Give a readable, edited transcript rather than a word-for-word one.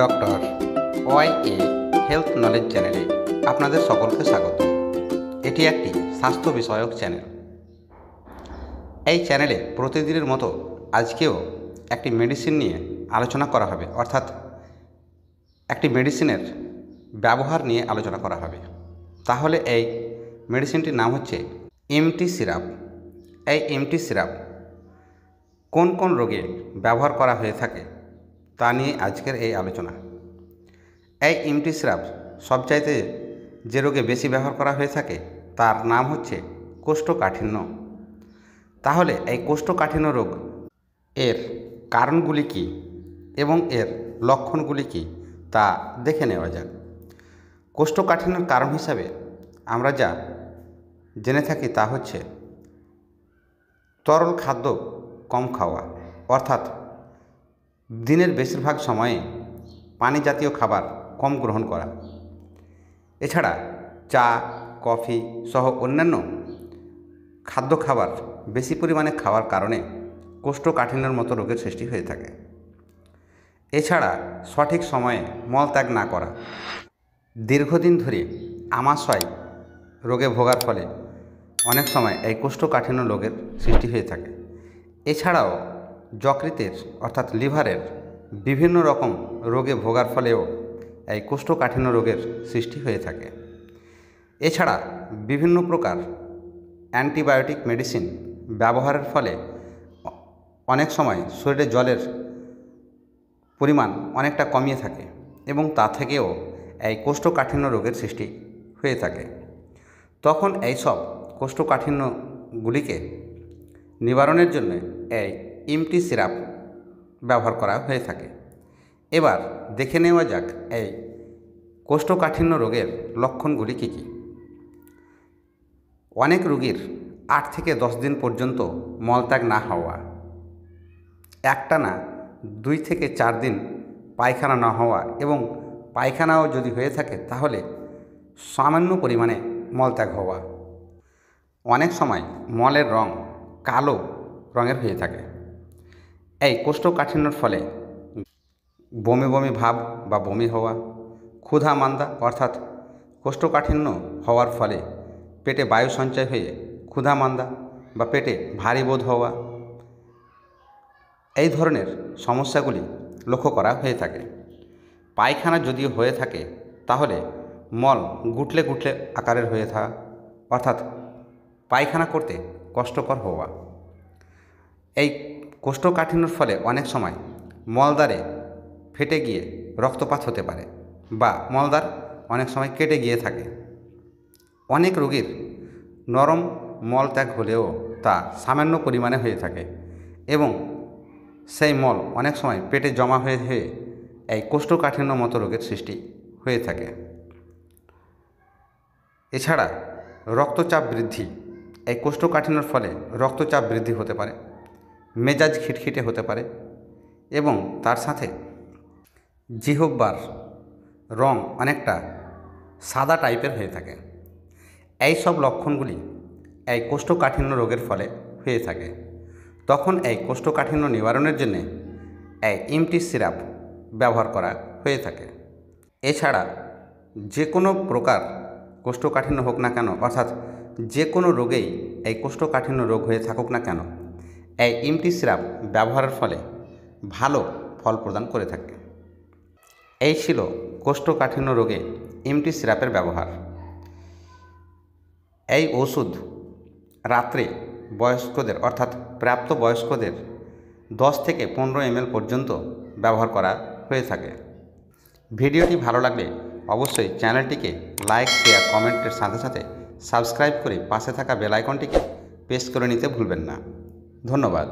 Doctor Y A health knowledge চ্যানেলে আপনাদের সকলকে স্বাগত। এটি একটি স্বাস্থ্য বিষয়ক চ্যানেল। এই চ্যানেলে প্রতিদিনের মতো আজকেও একটি মেডিসিন নিয়ে আলোচনা করা হবে, অর্থাৎ একটি মেডিসিনের ব্যবহার নিয়ে আলোচনা করা হবে। তাহলে এই মেডিসিনটির নাম হচ্ছে এমটি সিরাপ। এই এমটি সিরাপ কোন কোন রোগে ব্যবহার করা হয়ে থাকে তা নিয়ে আজকের এই আলোচনা। এই এমটি সিরাপ সবচাইতে যে রোগে বেশি ব্যবহার করা হয়ে থাকে তার নাম হচ্ছে কোষ্ঠকাঠিন্য। তাহলে এই কোষ্ঠকাঠিন্য রোগ এর কারণগুলি কী এবং এর লক্ষণগুলি কী তা দেখে নেওয়া যাক। কোষ্ঠকাঠিন্যের কারণ হিসাবে আমরা যা জেনে থাকি তা হচ্ছে তরল খাদ্য কম খাওয়া, অর্থাৎ দিনের বেশিরভাগ সময়ে পানি জাতীয় খাবার কম গ্রহণ করা। এছাড়া চা, কফি সহ অন্যান্য খাদ্য খাবার বেশি পরিমাণে খাওয়ার কারণে কোষ্ঠকাঠিন্যের মতো রোগের সৃষ্টি হয়ে থাকে। এছাড়া সঠিক সময়ে মলত্যাগ না করা, দীর্ঘদিন ধরে আমাশয় রোগে ভোগার ফলে অনেক সময় এই কোষ্ঠকাঠিন্য রোগের সৃষ্টি হয়ে থাকে। এছাড়াও যকৃতের অর্থাৎ লিভারের বিভিন্ন রকম রোগে ভোগার ফলেও এই কোষ্ঠকাঠিন্য রোগের সৃষ্টি হয়ে থাকে। এছাড়া বিভিন্ন প্রকার অ্যান্টিবায়োটিক মেডিসিন ব্যবহারের ফলে অনেক সময় শরীরে জলের পরিমাণ অনেকটা কমিয়ে থাকে এবং তা থেকেও এই কোষ্ঠকাঠিন্য রোগের সৃষ্টি হয়ে থাকে। তখন এইসব কোষ্ঠকাঠিন্যগুলিকে নিবারণের জন্য এই এমটি সিরাপ ব্যবহার করা হয়ে থাকে। এবার দেখে নেওয়া যাক এই কোষ্ঠকাঠিন্য রোগের লক্ষণগুলি কী কী। অনেক রোগীর 8 থেকে 10 দিন পর্যন্ত মলত্যাগ না হওয়া, একটানা 2 থেকে 4 দিন পায়খানা না হওয়া এবং পায়খানাও যদি হয়ে থাকে তাহলে সামান্য পরিমাণে মলত্যাগ হওয়া। অনেক সময় মলের রং কালো রঙের হয়ে থাকে। এই কোষ্ঠকাঠিন্যর ফলে বমি বমি ভাব বা বমি হওয়া, ক্ষুধা মান্দা অর্থাৎ কোষ্ঠকাঠিন্য হওয়ার ফলে পেটে বায়ু সঞ্চয় হয়ে ক্ষুধা মান্দা বা পেটে ভারী বোধ হওয়া, এই ধরনের সমস্যাগুলি লক্ষ্য করা হয়ে থাকে। পায়খানা যদিও হয়ে থাকে তাহলে মল গুটলে গুটলে আকারের হয়ে থাকা, অর্থাৎ পায়খানা করতে কষ্টকর হওয়া। এই কোষ্ঠকাঠিন্যর ফলে অনেক সময় মলদ্বারে ফেটে গিয়ে রক্তপাত হতে পারে বা মলদ্বার অনেক সময় কেটে গিয়ে থাকে। অনেক রোগীর নরম মলত্যাগ হলেও তা সামান্য পরিমাণে হয়ে থাকে এবং সেই মল অনেক সময় পেটে জমা হয়ে হয়ে এই কোষ্ঠকাঠিন্য মতো রোগের সৃষ্টি হয়ে থাকে। এছাড়া রক্তচাপ বৃদ্ধি, এই কোষ্ঠকাঠিন্যর ফলে রক্তচাপ বৃদ্ধি হতে পারে, মেজাজ খিটখিটে হতে পারে এবং তার সাথে জিহ্বার রং অনেকটা সাদা টাইপের হয়ে থাকে। এই সব লক্ষণগুলি এই কোষ্ঠকাঠিন্য রোগের ফলে হয়ে থাকে। তখন এই কোষ্ঠকাঠিন্য নিবারণের জন্যে এই এমটি সিরাপ ব্যবহার করা হয়ে থাকে। এছাড়া যে কোনো প্রকার কোষ্ঠকাঠিন্য হোক না কেন, অর্থাৎ যে কোনো রোগেই এই কোষ্ঠকাঠিন্য রোগ হয়ে থাকুক না কেন, এই এমটি সিরাপ ব্যবহারের ফলে ভালো ফল প্রদান করে থাকে। এই ছিল কোষ্ঠকাঠিন্য রোগে এমটি সিরাপের ব্যবহার। এই ওষুধ রাত্রে বয়স্কদের অর্থাৎ প্রাপ্ত বয়স্কদের 10 থেকে 15 ml পর্যন্ত ব্যবহার করা হয়ে থাকে। ভিডিওটি ভালো লাগলে অবশ্যই চ্যানেলটিকে লাইক, শেয়ার, কমেন্টের সাথে সাথে সাবস্ক্রাইব করে পাশে থাকা বেল আইকনটিকে প্রেস করে নিতে ভুলবেন না। ধন্যবাদ।